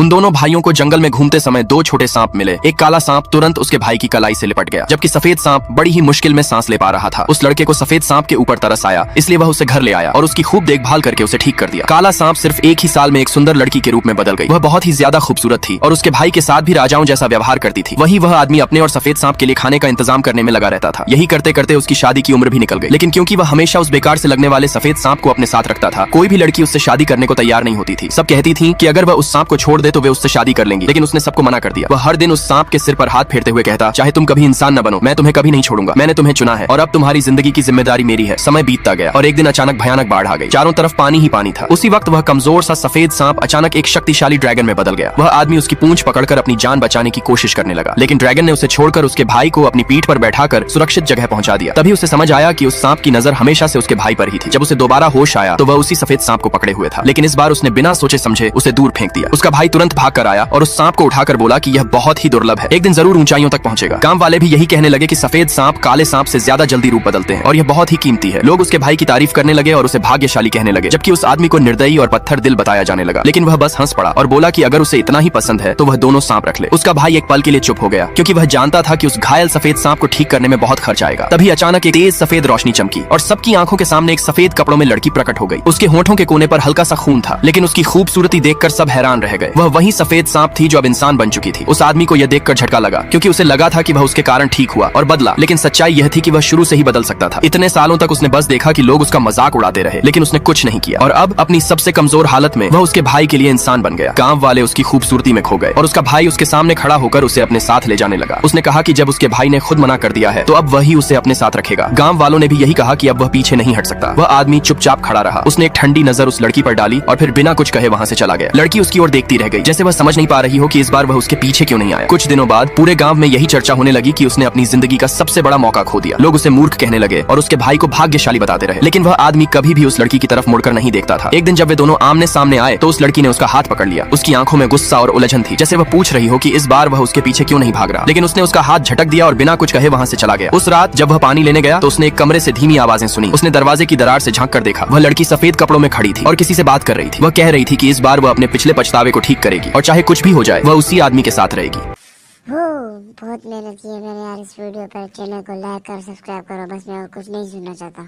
उन दोनों भाइयों को जंगल में घूमते समय दो छोटे सांप मिले। एक काला सांप तुरंत उसके भाई की कलाई से लिपट गया, जबकि सफेद सांप बड़ी ही मुश्किल में सांस ले पा रहा था। उस लड़के को सफेद सांप के ऊपर तरस आया, इसलिए वह उसे घर ले आया और उसकी खूब देखभाल करके उसे ठीक कर दिया। काला सांप सिर्फ एक ही साल में एक सुंदर लड़की के रूप में बदल गई। वह बहुत ही ज्यादा खूबसूरत थी और उसके भाई के साथ भी राजाओं जैसा व्यवहार करती थी। वही वह आदमी अपने और सफेद सांप के लिए खाने का इंतजाम करने में लगा रहता था। यही करते करते उसकी शादी की उम्र भी निकल गई, लेकिन क्योंकि वह हमेशा उस बेकार से लगने वाले सफेद सांप को अपने साथ रखता था, कोई भी लड़की उससे शादी करने को तैयार नहीं होती थी। सब कहती थी कि अगर वह उस सांप को छोड़ दे तो वे उससे शादी कर लेंगी, लेकिन उसने सबको मना कर दिया। वह हर दिन उस सांप के सिर पर हाथ फेरते हुए कहता, चाहे तुम कभी इंसान न बनो, मैं तुम्हें कभी नहीं छोड़ूंगा। मैंने तुम्हें चुना है और अब तुम्हारी जिंदगी की जिम्मेदारी मेरी है। समय बीतता गया और एक दिन अचानक भयानक बाढ़ आ गई। चारों तरफ पानी ही पानी था। उसी वक्त वह कमजोर सा सफेद सांप अचानक एक शक्तिशाली ड्रैगन में बदल गया। वह आदमी उसकी पूंछ पकड़कर अपनी जान बचाने की कोशिश करने लगा, लेकिन ड्रैगन ने उसे छोड़कर उसके भाई को अपनी पीठ पर बैठाकर सुरक्षित जगह पहुंचा दिया। तभी उसे समझ आया कि उस सांप की नजर हमेशा से उसके भाई पर ही थी। जब उसे दोबारा होश आया तो वह उसी सफेद सांप को पकड़े हुए था, लेकिन इस बार उसने बिना सोचे समझे उसे दूर फेंक दिया। उसका भाई तुरंत भाग कर आया और उस सांप को उठाकर बोला कि यह बहुत ही दुर्लभ है, एक दिन जरूर ऊंचाइयों तक पहुंचेगा। गांव वाले भी यही कहने लगे कि सफेद सांप काले सांप से ज्यादा जल्दी रूप बदलते हैं और यह बहुत ही कीमती है। लोग उसके भाई की तारीफ करने लगे और उसे भाग्यशाली कहने लगे, जबकि उस आदमी को निर्दयी और पत्थर दिल बताया जाने लगा। लेकिन वह बस हंस पड़ा और बोला कि अगर उसे इतना ही पसंद है तो वह दोनों सांप रख ले। उसका भाई एक पल के लिए चुप हो गया, क्योंकि वह जानता था कि उस घायल सफेद सांप को ठीक करने में बहुत खर्च आएगा। तभी अचानक एक तेज सफेद रोशनी चमकी और सबकी आंखों के सामने एक सफेद कपड़ों में लड़की प्रकट हो गई। उसके होठों के कोने पर हल्का सा खून था, लेकिन उसकी खूबसूरती देखकर सब हैरान रह गए। वह वही सफेद सांप थी जो अब इंसान बन चुकी थी। उस आदमी को यह देखकर झटका लगा, क्योंकि उसे लगा था कि वह उसके कारण ठीक हुआ और बदला, लेकिन सच्चाई यह थी कि वह शुरू से ही बदल सकता था। इतने सालों तक उसने बस देखा कि लोग उसका मजाक उड़ाते रहे, लेकिन उसने कुछ नहीं किया और अब अपनी सबसे कमजोर हालत में वह उसके भाई के लिए इंसान बन गया। गांव वाले उसकी खूबसूरती में खो गए और उसका भाई उसके सामने खड़ा होकर उसे अपने साथ ले जाने लगा। उसने कहा कि जब उसके भाई ने खुद मना कर दिया है तो अब वही उसे अपने साथ रखेगा। गांव वालों ने भी यही कहा कि अब वह पीछे नहीं हट सकता। वह आदमी चुपचाप खड़ा रहा। उसने एक ठंडी नजर उस लड़की पर डाली और फिर बिना कुछ कहे वहां से चला गया। लड़की उसकी ओर देखती रह गई, जैसे वह समझ नहीं पा रही हो कि इस बार वह उसके पीछे क्यों नहीं आया। कुछ दिनों बाद पूरे गांव में यही चर्चा होने लगी कि उसने अपनी जिंदगी का सबसे बड़ा मौका खो दिया। लोग उसे मूर्ख कहने लगे और उसके भाई को भाग्यशाली बताते रहे, लेकिन वह आदमी कभी भी उस लड़की की तरफ मुड़कर नहीं देखता था। एक दिन जब वे दोनों आमने सामने आए तो उस लड़की ने उसका हाथ पकड़ लिया। उसकी आंखों में गुस्सा और उलझन थी, जैसे वह पूछ रही हो कि इस बार वह उसके पीछे क्यों नहीं भाग रहा। लेकिन उसने उसका हाथ झटक दिया और बिना कुछ कहे वहां से चला गया। उस रात जब वह पानी लेने गया तो उसने एक कमरे से धीमी आवाजें सुनी। उसने दरवाजे की दरार से झांक कर देखा। वह लड़की सफेद कपड़ों में खड़ी थी और किसी से बात कर रही थी। वह कह रही थी कि इस बार वह अपने पिछले पछतावे को ठीक करेगी और चाहे कुछ भी हो जाए वह उसी आदमी के साथ रहेगी। बहुत मेहनत की है मैंने यार इस वीडियो पर। चैनल को लाइक और सब्सक्राइब करो, बस मैं और कुछ नहीं सुनना चाहता।